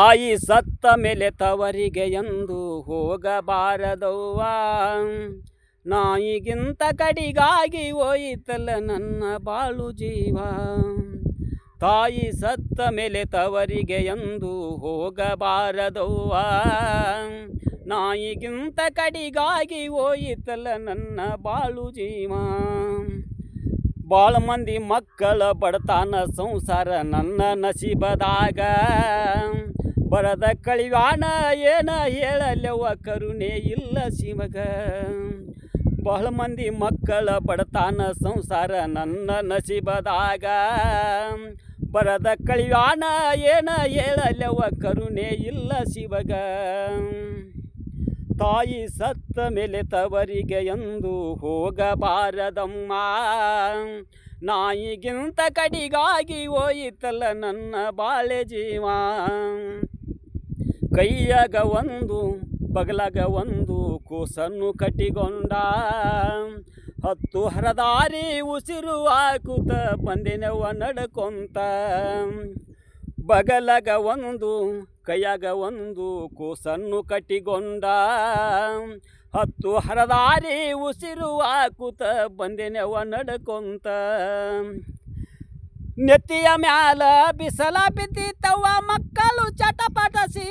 ಆಯಿ ಸತ್ತ ಮೇಲೆ ತವರಿಗೆ ಎಂದು ಹೋಗಬಾರದವ್ವ. ನಾಯಿಗಿಂತ ಕಡಿಗಾಗಿ ಹೋಯಿತಲ್ಲ ನನ್ನ ಬಾಳು ಜೀವ. ತಾಯಿ ಸತ್ತ ಮೇಲೆ ತವರಿಗೆ ಎಂದು ಹೋಗಬಾರದವ್ವ. ನಾಯಿಗಿಂತ ಕಡಿಗಾಗಿ ಹೋಯಿತಲ್ಲ ನನ್ನ ಬಾಳು ಜೀವ. ಭಾಳ ಮಂದಿ ಮಕ್ಕಳ ಬಡತಾನ ಸಂಸಾರ ನನ್ನ ನಸೀಬದಾಗ. ಬರದ ಕಳಿವಾಣ ಏನ ಹೇಳಲೆವ ಕರುಣೆ ಇಲ್ಲ ಶಿವಗ. ಬಹಳ ಮಂದಿ ಮಕ್ಕಳ ಬಡತಾನ ಸಂಸಾರ ನನ್ನ ನಸೀಬದಾಗ. ಬರದ ಕಳಿವಾಣ ಏನ ಹೇಳಲೆವ ಕರುಣೆ ಇಲ್ಲ ಶಿವಗ. ತಾಯಿ ಸತ್ತ ಮೇಲೆ ತವರಿಗೆ ಎಂದು ಹೋಗಬಾರದಮ್ಮ. ನಾಯಿಗಿಂತ ಕಡಿಗಾಗಿ ಹೋಯಿತಲ್ಲ ನನ್ನ ಬಾಳೆ ಜೀವ. ಕೈಯಾಗ ಒಂದು ಬಗಲಾಗ ಒಂದು ಕೂಸನ್ನು ಕಟ್ಟಿಕೊಂಡ. 10 ಹರದಾರಿ ಉಸಿರು ಹಾಕುತ್ತ ಬಂದಿನವ ನಡ್ಕೊಂತ. ಬಗಲಾಗ ಒಂದು ಕೈಯಾಗ ಒಂದು ಕೂಸನ್ನು ಕಟ್ಟಿಕೊಂಡ. 10 ಹರದಾರಿ ಉಸಿರು ಹಾಕುತ್ತ ಬಂದಿನವ ನಡ್ಕೊಂತ. ನೆತ್ತಿಯ ಮ್ಯಾಲ ಬಿಸಲ ಬಿದ್ದಿತ್ತವ ಮಕ್ಕಳು ಚಟಪಟಸಿ.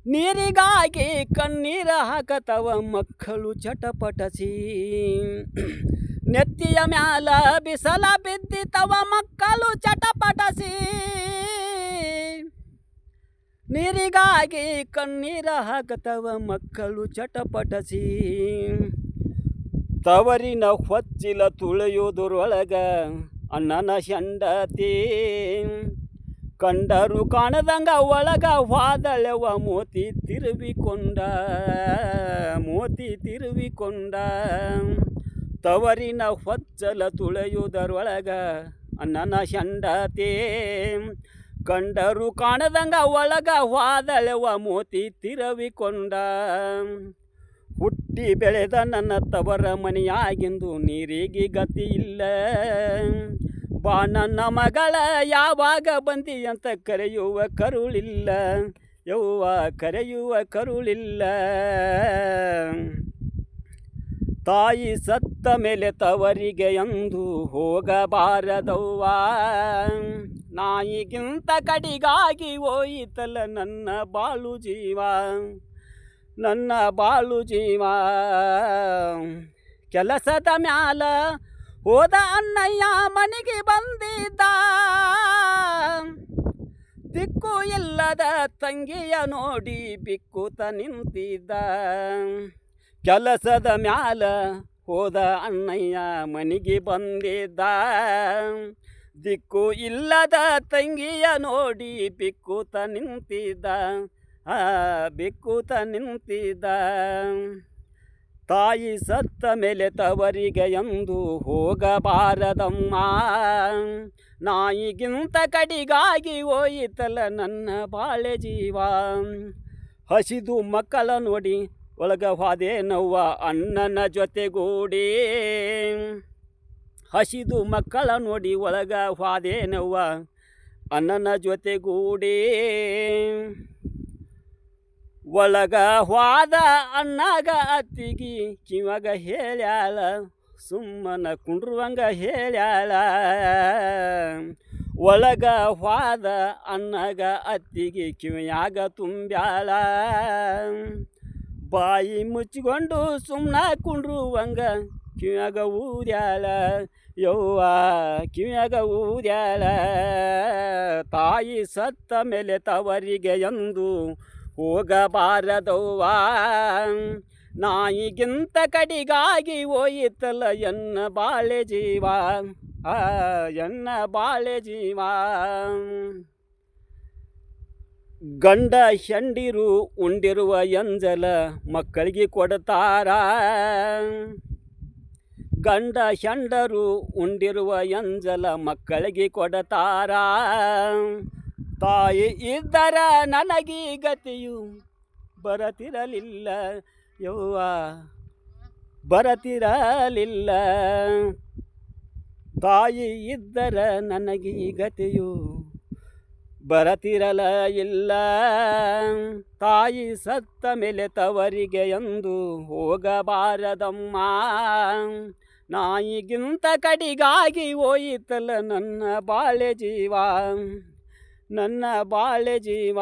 ನೀರಿಗಾಗಿ ಕಣ್ಣೀರ ಹಾಕತವ ಮಕ್ಕಳು ಚಟಪಟಸಿ. ನೆತ್ತಿಯ ಮ್ಯಾಲ ಬಿಸಲ ಬಿದ್ದಿತ್ತವ ಮಕ್ಕಳು ಚಟಪಟಸಿ. ನೀರಿಗಾಗಿ ಕಣ್ಣೀರ ಹಾಕತವ ಮಕ್ಕಳು ಚಟಪಟಸಿ. ತವರಿನ ಹೊಚ್ಚಿಲ ತುಳಿಯುವುದರೊಳಗ ಅಣ್ಣನ ಹೆಂಡತಿ. ಕಂಡರು ಕಾಣದಂಗ ಒಳಗ ವಾದಳೆವ ಮೋತಿ ತಿರುವಿಕೊಂಡ. ಮೋತಿ ತಿರುವಿಕೊಂಡ. ತವರಿನ ಹೊಚ್ಚಲ ತುಳಿಯುವುದರೊಳಗ ಅಣ್ಣನ ಹೆಂಡತಿ. ಕಂಡರು ಕಾಣದಂಗ ಒಳಗ ವಾದಳೆವ ಮೋತಿ ತಿರುವಿಕೊಂಡ. ಹುಟ್ಟಿ ಬೆಳೆದ ನನ್ನ ತವರ ಮನೆಯಾಗಿಂದು ನೀರಿಗೆ ಗತಿ ಇಲ್ಲ. ಬಾ ನನ್ನ ಮಗಳ ಯಾವಾಗ ಬಂದಿ ಅಂತ ಕರೆಯುವ ಕರುಳಿಲ್ಲ. ಯವ್ವ ಕರೆಯುವ ಕರುಳಿಲ್ಲ. ತಾಯಿ ಸತ್ತ ಮೇಲೆ ತವರಿಗೆ ಎಂದು ಹೋಗಬಾರದವ್ವ. ನಾಯಿಗಿಂತ ಕಡಿಗಾಗಿ ಹೋಯಿತಲ್ಲ ನನ್ನ ಬಾಳು ಜೀವ. ನನ್ನ ಬಾಳು ಜೀವ. ಕೆಲಸದ ಮ್ಯಾಲ ಹೋದ ಅಣ್ಣಯ್ಯ ಮನೆಗೆ ಬಂದಿದ್ದ. ದಿಕ್ಕು ಇಲ್ಲದ ತಂಗಿಯ ನೋಡಿ ಬಿಕ್ಕುತ ನಿಂತಿದ್ದ. ಕೆಲಸದ ಮ್ಯಾಲ ಹೋದ ಅಣ್ಣಯ್ಯ ಮನೆಗೆ ಬಂದಿದ್ದ. ದಿಕ್ಕು ಇಲ್ಲದ ತಂಗಿಯ ನೋಡಿ ಬಿಕ್ಕುತ ನಿಂತಿದ್ದ. ಬಿಕ್ಕುತ ನಿಂತಿದ್ದ. ತಾಯಿ ಸತ್ತ ಮೇಲೆ ತವರಿಗೆ ಎಂದು ಹೋಗಬಾರದಮ್ಮ. ನಾಯಿಗಿಂತ ಕಡಿಗಾಗಿ ಹೋಯಿತಲ್ಲ ನನ್ನ ಬಾಳೆ ಜೀವ. ಹಸಿದು ಮಕ್ಕಳ ನೋಡಿ ಒಳಗ ಹೋದೇನವ್ವ ಅಣ್ಣನ ಜೊತೆಗೂಡಿ. ಹಸಿದು ಮಕ್ಕಳ ನೋಡಿ ಒಳಗ ಹೋದೇನವ್ವ ಅಣ್ಣನ ಜೊತೆಗೂಡಿ. ಒಳಗ ಹೋದ ಅಣ್ಣಗ ಅತ್ತಿಗಿ ಕಿವಾಗ ಹೇಳ್ಯಾಳ. ಸುಮ್ಮನ ಕುಂಡ್ರುವಂಗ ಹೇಳ್ಯಾಳ. ಒಳಗ ಹೋದ ಅಣ್ಣಗ ಅತ್ತಿಗಿ ಕಿವಿಯಾಗ ತುಂಬ್ಯಾಳ. ಬಾಯಿ ಮುಚ್ಚಿಕೊಂಡು ಸುಮ್ಮನ ಕುಂಡ್ರುವಂಗ ಕಿವಿಯಾಗ ಊದ್ಯಾಳ. ಯವ್ವ ಕಿವಿಯಾಗ ಊದ್ಯಾಳ. ತಾಯಿ ಸತ್ತ ಮೇಲೆ ತವರಿಗೆ ಎಂದು ಹೋಗಬಾರದವ್ವ. ನಾಯಿಗಿಂತ ಕಡಿಗಾಗಿ ಹೋಯಿತಲ್ಲ ಎನ್ನ ಬಾಳೆ ಜೀವ. ಎನ್ನ ಬಾಳೆ ಜೀವ. ಗಂಡ ಹೆಂಡಿರು ಉಂಡಿರುವ ಎಂಜಲ ಮಕ್ಕಳಿಗೆ ಕೊಡ್ತಾರ. ಗಂಡ ಹೆಂಡರು ಉಂಡಿರುವ ಎಂಜಲ ಮಕ್ಕಳಿಗೆ ಕೊಡ್ತಾರ. ತಾಯಿ ಇದ್ದರ ನನಗೀ ಗತಿಯು ಬರತಿರಲಿಲ್ಲ. ಯವ್ವ ಬರತಿರಲಿಲ್ಲ. ತಾಯಿ ಇದ್ದರ ನನಗೆ ಈ ಗತಿಯು ಬರತಿರಲ ಇಲ್ಲ. ತಾಯಿ ಸತ್ತ ಮೇಲೆ ತವರಿಗೆ ಎಂದು ಹೋಗಬಾರದಮ್ಮ. ನಾಯಿಗಿಂತ ಕಡಿಗಾಗಿ ಹೋಯಿತಲ್ಲ ನನ್ನ ಬಾಳೆ ಜೀವ, ನನ್ನ ಬಾಳೆ ಜೀವ.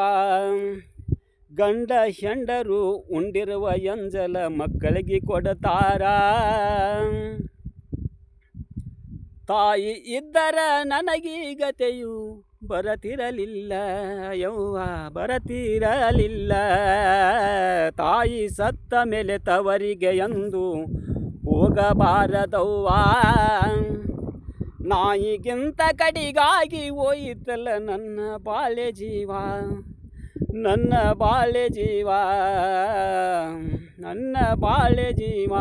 ಗಂಡ ಹೆಂಡರು ಉಂಡಿರುವ ಎಂಜಲ ಮಕ್ಕಳಿಗೆ ಕೊಡತಾರ. ತಾಯಿ ಇದ್ದರ ನನಗೀ ಗತೆಯು ಬರತಿರಲಿಲ್ಲ ಯವ್ವ, ಬರತಿರಲಿಲ್ಲ. ತಾಯಿ ಸತ್ತ ಮೇಲೆ ತವರಿಗೆ ಎಂದು ಹೋಗಬಾರದವ್ವ. ನಾಯಿಗಿಂತ ಕಡಿಗಾಗಿ ಹೋಯಿತಲ್ಲ ನನ್ನ ಬಾಳೆ ಜೀವ, ನನ್ನ ಬಾಳೆ ಜೀವ, ನನ್ನ ಬಾಳೆ ಜೀವ.